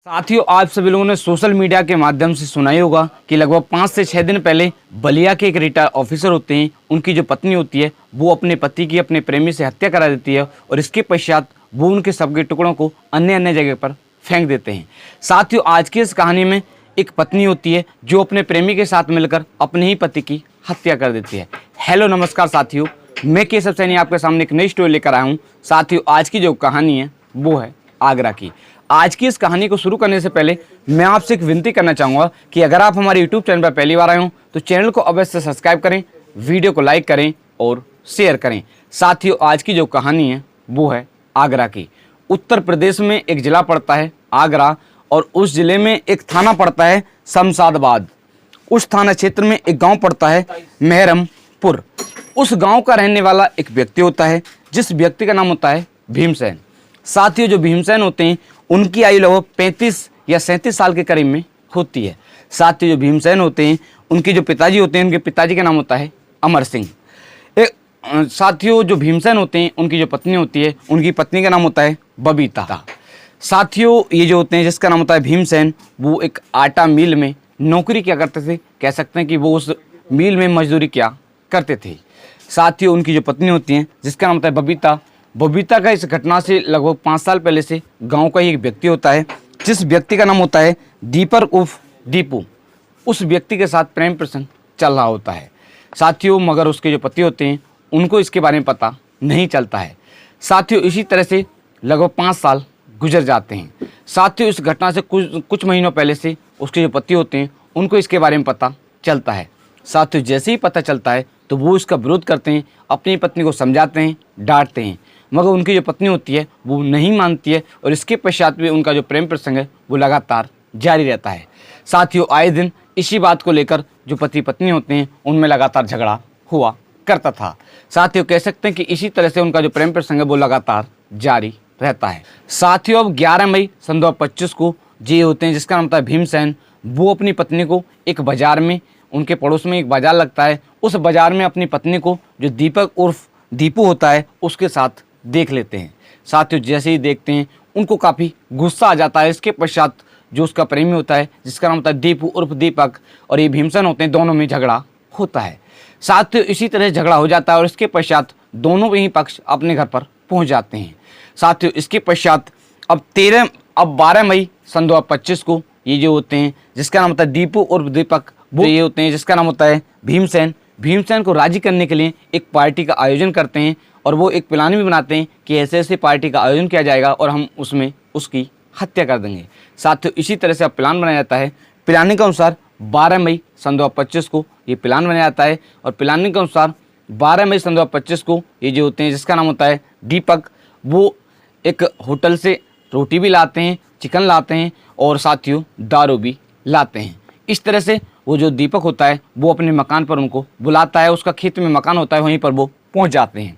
साथियों, आप सभी लोगों ने सोशल मीडिया के माध्यम से सुना ही होगा कि लगभग 5 से 6 दिन पहले बलिया के एक रिटायर्ड ऑफिसर होते हैं, उनकी जो पत्नी होती है वो अपने पति की अपने प्रेमी से हत्या करा देती है और इसके पश्चात वो उनके शव के टुकड़ों को अन्य अन्य जगह पर फेंक देते हैं। साथियों, आज की इस कहानी में एक पत्नी होती है जो अपने प्रेमी के साथ मिलकर अपने ही पति की हत्या कर देती है। हेलो नमस्कार साथियों, मैं केशव सैनी आपके सामने एक नई स्टोरी लेकर आया हूँ। साथियों, आज की जो कहानी है वो है आगरा की। आज की इस कहानी को शुरू करने से पहले मैं आपसे एक विनती करना चाहूँगा कि अगर आप हमारे YouTube चैनल पर पहली बार आए हो तो चैनल को अवश्य सब्सक्राइब करें, वीडियो को लाइक करें और शेयर करें। साथियों, आज की जो कहानी है वो है आगरा की। उत्तर प्रदेश में एक ज़िला पड़ता है आगरा और उस ज़िले में एक थाना पड़ता है शमशादाबाद। उस थाना क्षेत्र में एक गाँव पड़ता है मेहरमपुर। उस गाँव का रहने वाला एक व्यक्ति होता है जिस व्यक्ति का नाम होता है भीमसेन। साथियों, जो भीमसेन होते हैं उनकी आयु लगभग 35 या 37 साल के करीब में होती है। साथियों, जो भीमसेन होते हैं उनके जो पिताजी होते हैं उनके पिताजी का नाम होता है अमर सिंह। साथियों, जो भीमसेन होते हैं उनकी जो पत्नी होती है उनकी पत्नी का नाम होता है बबीता। साथियों, ये जो होते हैं जिसका नाम होता है भीमसेन, वो एक आटा मिल में नौकरी क्या करते थे, कह सकते हैं कि वो उस मिल में मजदूरी क्या करते थे। साथियों, उनकी जो पत्नी होती हैं जिसका नाम होता है बबीता का इस घटना से लगभग 5 साल पहले से गांव का ही एक व्यक्ति होता है जिस व्यक्ति का नाम होता है दीपक उर्फ दीपू। उस व्यक्ति के साथ प्रेम प्रसंग चल रहा होता है। साथियों, मगर उसके जो पति होते हैं उनको इसके बारे में पता नहीं चलता है। साथियों, इसी तरह से लगभग 5 साल गुजर जाते हैं। साथियों, इस घटना से कुछ महीनों पहले से उसके जो पति होते हैं उनको इसके बारे में पता चलता है। साथियों, जैसे ही पता चलता है तो वो इसका विरोध करते हैं, अपनी पत्नी को समझाते हैं, डांटते हैं, मगर उनकी जो पत्नी होती है वो नहीं मानती है और इसके पश्चात में उनका जो प्रेम प्रसंग है वो लगातार जारी रहता है। साथियों, आए दिन इसी बात को लेकर जो पति पत्नी होते हैं उनमें लगातार झगड़ा हुआ करता था। साथियों, कह सकते हैं कि इसी तरह से उनका जो प्रेम प्रसंग है वो लगातार जारी रहता है। साथियों, अब 11 मई सन 2025 को ये होते हैं जिसका नाम होता है भीमसेन, वो अपनी पत्नी को एक बाजार में, उनके पड़ोस में एक बाजार लगता है, उस बाजार में अपनी पत्नी को जो दीपक उर्फ दीपू होता है उसके साथ देख लेते हैं। साथियों, जैसे ही देखते हैं उनको काफ़ी गुस्सा आ जाता है। इसके पश्चात जो उसका प्रेमी होता है जिसका नाम होता है दीपू उर्फ दीपक और ये भीमसेन होते हैं, दोनों में झगड़ा होता है। साथियों, इसी तरह झगड़ा हो जाता है और इसके पश्चात दोनों ही पक्ष अपने घर पर पहुंच जाते हैं। साथियों, इसके पश्चात अब 12 मई सन 2025 को ये जो होते हैं जिसका नाम होता है दीपू उर्फ दीपक, वो ये होते हैं जिसका नाम होता है भीमसेन को राजी करने के लिए एक पार्टी का आयोजन करते हैं और वो एक प्लान भी बनाते हैं कि ऐसे ऐसे पार्टी का आयोजन किया जाएगा और हम उसमें उसकी हत्या कर देंगे। साथियों, इसी तरह से अब प्लान बनाया जाता है। प्लानिंग के अनुसार 12 मई सन 2025 को ये प्लान बनाया जाता है और प्लानिंग के अनुसार 12 मई सन 2025 को ये जो होते हैं जिसका नाम होता है दीपक, वो एक होटल से रोटी भी लाते हैं, चिकन लाते हैं और साथियों दारू भी लाते हैं। इस तरह से वो जो दीपक होता है वो अपने मकान पर उनको बुलाता है। उसका खेत में मकान होता है, वहीं पर वो पहुंच जाते हैं।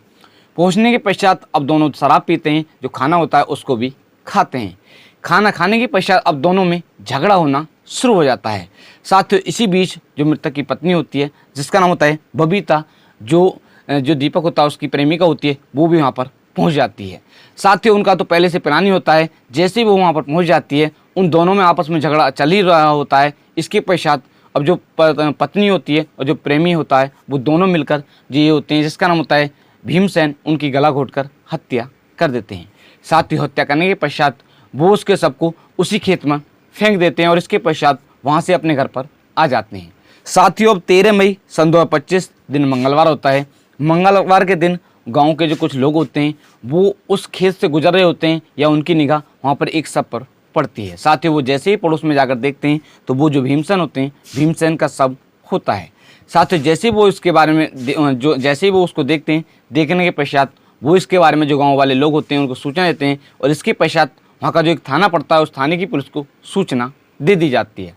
पहुंचने के पश्चात अब दोनों शराब पीते हैं, जो खाना होता है उसको भी खाते हैं। खाना खाने के पश्चात अब दोनों में झगड़ा होना शुरू हो जाता है। साथियों, इसी बीच जो मृतक की पत्नी होती है जिसका नाम होता है बबीता, जो दीपक होता है उसकी प्रेमिका होती है, वो भी वहाँ पर पहुँच जाती है। साथियों, उनका तो पहले से प्लान ही होता है। जैसे ही वो वहाँ पर पहुँच जाती है उन दोनों में आपस में झगड़ा चल ही रहा होता है। इसके पश्चात अब जो पत्नी होती है और जो प्रेमी होता है वो दोनों मिलकर ये होते हैं जिसका नाम होता है भीमसेन, उनकी गला घोंटकर हत्या कर देते हैं। साथ ही हत्या करने के पश्चात वो उसके सबको उसी खेत में फेंक देते हैं और इसके पश्चात वहाँ से अपने घर पर आ जाते हैं। साथियों, अब 13 मई सन 2025 दिन मंगलवार होता है। मंगलवार के दिन गाँव के जो कुछ लोग होते हैं वो उस खेत से गुजर रहे होते हैं या उनकी निगाह वहाँ पर एक शव पर पड़ती है। साथियों, वो जैसे ही पड़ोस में जाकर देखते हैं तो वो जो भीमसेन होते हैं, भीमसेन का शव होता है। साथियों, जैसे ही वो इसके बारे में जैसे ही वो उसको देखते हैं, देखने के पश्चात वो इसके बारे में जो गांव वाले लोग होते हैं उनको सूचना देते हैं और इसके पश्चात वहाँ का जो एक थाना पड़ता है उस थाने की पुलिस को सूचना दे दी जाती है।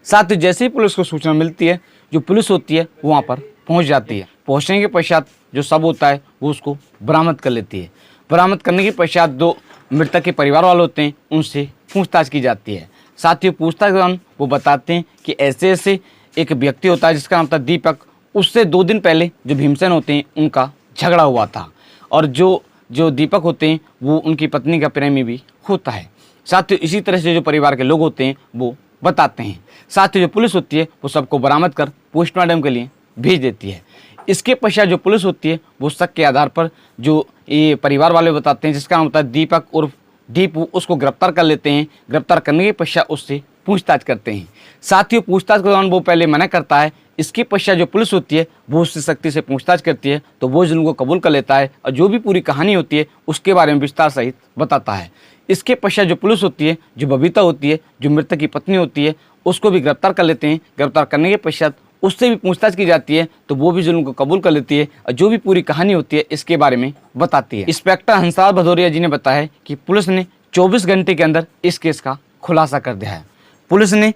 साथियों, जैसे ही पुलिस को सूचना मिलती है, जो पुलिस होती है वो वहाँ पर पहुँच जाती है। पहुँचने के पश्चात जो शव होता है वो उसको बरामद कर लेती है। बरामद करने के पश्चात जो मृतक के परिवार वाले होते हैं उनसे पूछताछ की जाती है। साथियों, पूछताछ के दौरान वो बताते हैं कि ऐसे ऐसे एक व्यक्ति होता है जिसका नाम था दीपक, उससे 2 दिन पहले जो भीमसेन होते हैं उनका झगड़ा हुआ था और जो दीपक होते हैं वो उनकी पत्नी का प्रेमी भी होता है। साथियों इसी तरह से जो परिवार के लोग होते हैं वो बताते हैं। साथियों जो पुलिस होती है वो सबको बरामद कर पोस्टमार्टम के लिए भेज देती है। इसके पश्चात जो पुलिस होती है वो शक के आधार पर जो ये परिवार वाले बताते हैं, जिसका नाम होता है दीपक उर्फ दीपू, उसको गिरफ्तार कर लेते हैं। गिरफ्तार करने के पश्चात उससे पूछताछ करते हैं। साथियों पूछताछ के दौरान वो पहले मना करता है। इसके पश्चात जो पुलिस होती है वो उससे सख्ती से पूछताछ करती है तो वो जुल्म को कबूल कर लेता है और जो भी पूरी कहानी होती है उसके बारे में विस्तार सहित बताता है। इसके पश्चात जो पुलिस होती है, जो बबीता होती है, जो मृतक की पत्नी होती है, उसको भी गिरफ्तार कर लेते हैं। गिरफ्तार करने के पश्चात उससे भी पूछताछ की जाती है तो वो भी जुल्म को कबूल कर लेती है और जो भी पूरी कहानी होती है इसके बारे में बताती है। इंस्पेक्टर हंसराज भदौरिया जी ने बताया कि पुलिस ने 24 घंटे के अंदर इस केस का खुलासा कर दिया है। पुलिस ने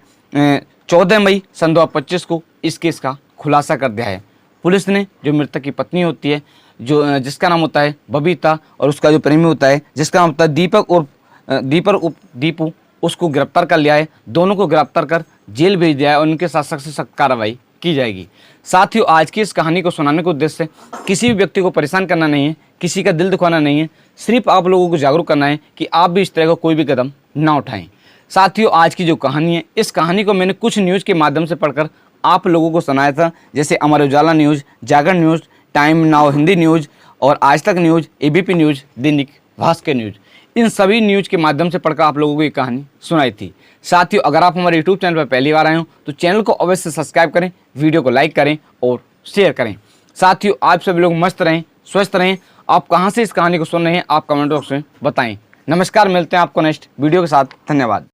14 मई सन 2025 को इस केस का खुलासा कर दिया है। पुलिस ने जो मृतक की पत्नी होती है, जो जिसका नाम होता है बबीता, और उसका जो प्रेमी होता है जिसका नाम होता है दीपक उर्फ दीपू, उसको गिरफ्तार कर लिया है। दोनों को गिरफ्तार कर जेल भेज दिया है और उनके साथ सख्त से सख्त कार्रवाई की जाएगी। साथियों आज की इस कहानी को सुनाने का उद्देश्य किसी भी व्यक्ति को परेशान करना नहीं है, किसी का दिल दुखाना नहीं है, सिर्फ आप लोगों को जागरूक करना है कि आप भी इस तरह का कोई भी कदम ना उठाएं। साथियों आज की जो कहानी है, इस कहानी को मैंने कुछ न्यूज़ के माध्यम से पढ़कर आप लोगों को सुनाया था, जैसे Amar Ujala news, Jagran news, Time Now Hindi news और आज तक news, ABP news, Dainik Bhaskar news. इन सभी न्यूज़ के माध्यम से पढ़कर आप लोगों को ये कहानी सुनाई थी। साथियों अगर आप हमारे यूट्यूब चैनल पर पहली बार आए हो तो चैनल को अवश्य सब्सक्राइब करें, वीडियो को लाइक करें और शेयर करें। साथियों आप सभी लोग मस्त रहें, स्वस्थ रहें। आप कहां से इस कहानी को सुन रहे हैं आप कमेंट बॉक्स में बताएं। नमस्कार, मिलते हैं आपको नेक्स्ट वीडियो के साथ। धन्यवाद।